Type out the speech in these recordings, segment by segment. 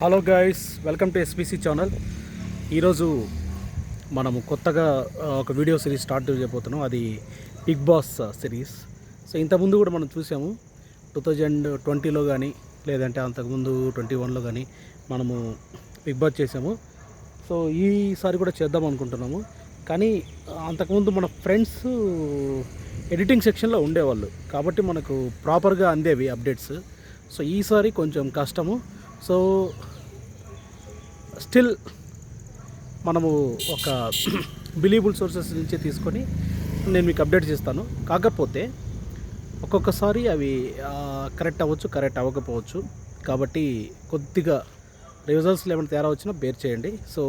Hello guys, welcome to SPC channel. ఈరోజు మనము కొత్తగా ఒక వీడియో సిరీస్ స్టార్ట్ చేయబోతున్నాం. అది బిగ్ బాస్ సిరీస్. సో ఇంతకుముందు కూడా మనం చూసాము 2020లో కానీ లేదంటే అంతకుముందు 21లో కానీ మనము బిగ్ బాస్ చేసాము. సో ఈసారి కూడా చేద్దాం అనుకుంటున్నాము. కానీ అంతకుముందు మన ఫ్రెండ్స్ ఎడిటింగ్ సెక్షన్లో ఉండేవాళ్ళు కాబట్టి మనకు ప్రాపర్గా అందేవి అప్డేట్స్. సో ఈసారి కొంచెం కష్టము. సో స్టిల్ మనము ఒక బిలీవబుల్ సోర్సెస్ నుంచి తీసుకొని నేను మీకు అప్డేట్ చేస్తాను. కాకపోతే ఒక్కొక్కసారి అవి కరెక్ట్ అవ్వచ్చు, కరెక్ట్ అవ్వకపోవచ్చు. కాబట్టి కొద్దిగా రిజల్ట్స్లో ఏమైనా తేడా వచ్చినా బేర్ చేయండి. సో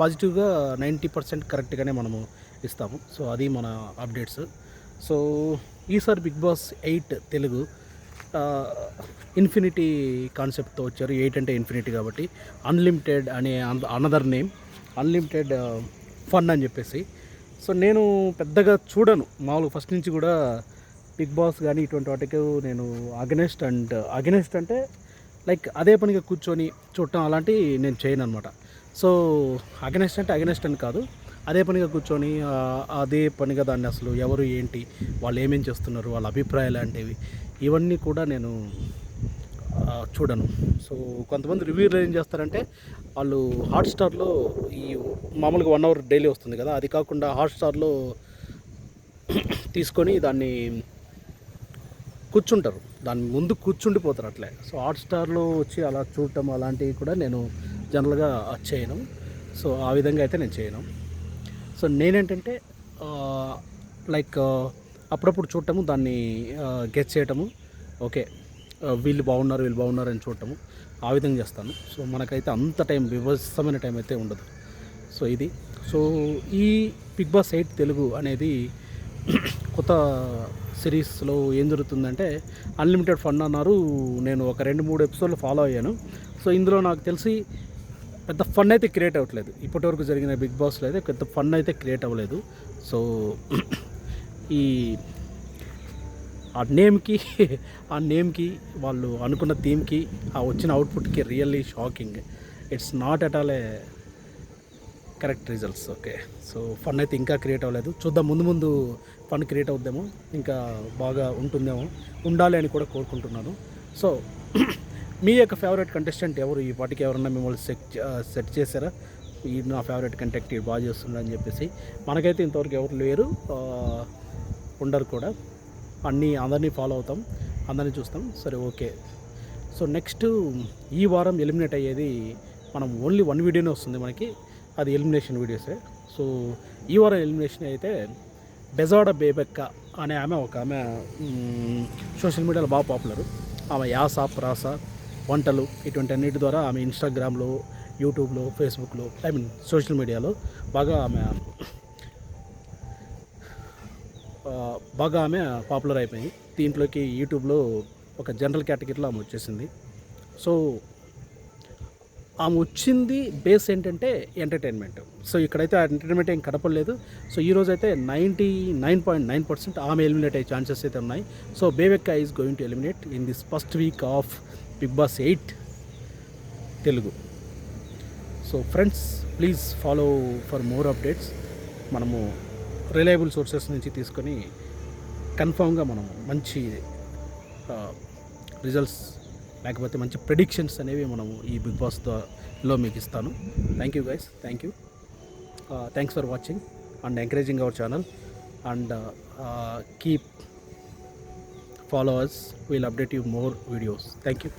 పాజిటివ్గా 90% కరెక్ట్గానే మనము ఇస్తాము. సో అది మన అప్డేట్స్. సో ఈసారి బిగ్ బాస్ 8 తెలుగు ఇన్ఫినిటీ కాన్సెప్ట్తో వచ్చారు. 8 అంటే ఇన్ఫినిటీ కాబట్టి అన్లిమిటెడ్ అనే అనదర్ నేమ్, అన్లిమిటెడ్ ఫన్ అని చెప్పేసి. సో నేను పెద్దగా చూడను మామూలుగా ఫస్ట్ నుంచి కూడా బిగ్ బాస్ కానీ ఇటువంటి వాటికి నేను అగెనెస్ట్ అంటే లైక్ అదే పనిగా కూర్చొని చూడటం అలాంటివి నేను చేయను అనమాట. సో అగెనెస్ట్ అని కాదు, అదే పనిగా కూర్చొని అదే పనిగా దాన్ని అసలు ఎవరు ఏంటి వాళ్ళు ఏమేం చేస్తున్నారు వాళ్ళ అభిప్రాయాలు లాంటివి ఇవన్నీ కూడా నేను చూడను. సో కొంతమంది రివ్యూలు ఏం చేస్తారంటే వాళ్ళు హాట్స్టార్లో ఈ మామూలుగా 1 అవర్ డైలీ వస్తుంది కదా, అది కాకుండా హాట్స్టార్లో తీసుకొని దాన్ని కూర్చుంటారు, దాని ముందు కూర్చుండిపోతారు అట్లే. సో హాట్స్టార్లో వచ్చి అలా చూడటం అలాంటివి కూడా నేను జనరల్గా చేయను. సో ఆ విధంగా అయితే నేను చేయను. సో నేనేంటంటే లైక్ అప్పుడప్పుడు చూడటము, దాన్ని గెస్ చేయటము, ఓకే వీళ్ళు బాగున్నారు అని చూడటము, ఆ విధంగా చేస్తాను. సో మనకైతే అంత టైం వివసమైన టైం అయితే ఉండదు. సో ఇది ఈ బిగ్ బాస్ 8 తెలుగు అనేది కొత్త సిరీస్లో ఏం జరుగుతుందంటే అన్లిమిటెడ్ ఫన్ అన్నారు. నేను ఒక 2-3 ఎపిసోడ్లు ఫాలో అయ్యాను. సో ఇందులో నాకు తెలిసి పెద్ద ఫన్ అయితే క్రియేట్ అవ్వట్లేదు. ఇప్పటివరకు జరిగిన బిగ్ బాస్లో అయితే పెద్ద ఫన్ అయితే క్రియేట్ అవ్వలేదు. సో ఈ ఆ నేమ్కి వాళ్ళు అనుకున్న థీమ్కి ఆ వచ్చిన అవుట్పుట్కి really shocking. It's not at all a correct results. Okay, so fun అయితే ఇంకా క్రియేట్ అవ్వలేదు. చూద్దాం, ముందు ఫన్ క్రియేట్ అవుద్దేమో, ఇంకా బాగా ఉండాలి అని కూడా కోరుకుంటున్నాను. సో మీ యొక్క ఫేవరెట్ కంటెస్టెంట్ ఎవరు? ఈ పాటికి ఎవరన్నా మిమ్మల్ని సెట్ చేశారా? ఈ నా ఫేవరెట్ కంటెక్ట్ బాగా చేస్తున్నాడు అని చెప్పేసి. మనకైతే ఇంతవరకు ఎవరు లేరు, ఉండరు కూడా. అందరినీ ఫాలో అవుతాం, అందరినీ చూస్తాం. సరే, ఓకే. సో నెక్స్ట్ ఈ వారం ఎలిమినేట్ అయ్యేది మనం ఓన్లీ 1 వీడియోనే వస్తుంది మనకి, అది ఎలిమినేషన్ వీడియోసే. సో ఈ వారం ఎలిమినేషన్ అయితే బెజాడా బేబెక్క అనే ఒక ఆమె సోషల్ మీడియాలో బాగా పాపులర్. ఆమె యాస ప్రాస వంటలు ఇటువంటి అన్నిటి ద్వారా ఆమె ఇన్స్టాగ్రామ్లో, యూట్యూబ్లో, ఫేస్బుక్లో, సోషల్ మీడియాలో బాగా ఆమె పాపులర్ అయిపోయింది. దీంట్లోకి యూట్యూబ్లో ఒక జనరల్ కేటగిరీలో ఆమె వచ్చేసింది. సో ఆమె వచ్చింది బేస్ ఏంటంటే ఎంటర్టైన్మెంట్. సో ఇక్కడైతే ఆ ఎంటర్టైన్మెంట్ ఏం కనపడలేదు. సో ఈరోజు అయితే 99.9% ఆమె ఎలిమినేట్ అయ్యే ఛాన్సెస్ అయితే ఉన్నాయి. So Bebakka is going to eliminate in this first week of Bigg Boss 8 Telugu. So friends, please follow for more updates. మనము రిలయబుల్ సోర్సెస్ నుంచి తీసుకొని కన్ఫామ్గా మనము మంచి రిజల్ట్స్ లేకపోతే మంచి ప్రెడిక్షన్స్ అనేవి మనము ఈ బిగ్ బాస్లో మీకు ఇస్తాను. Thank you guys, thanks for watching and encouraging our channel and keep follow us. We'll update you more videos. Thank you.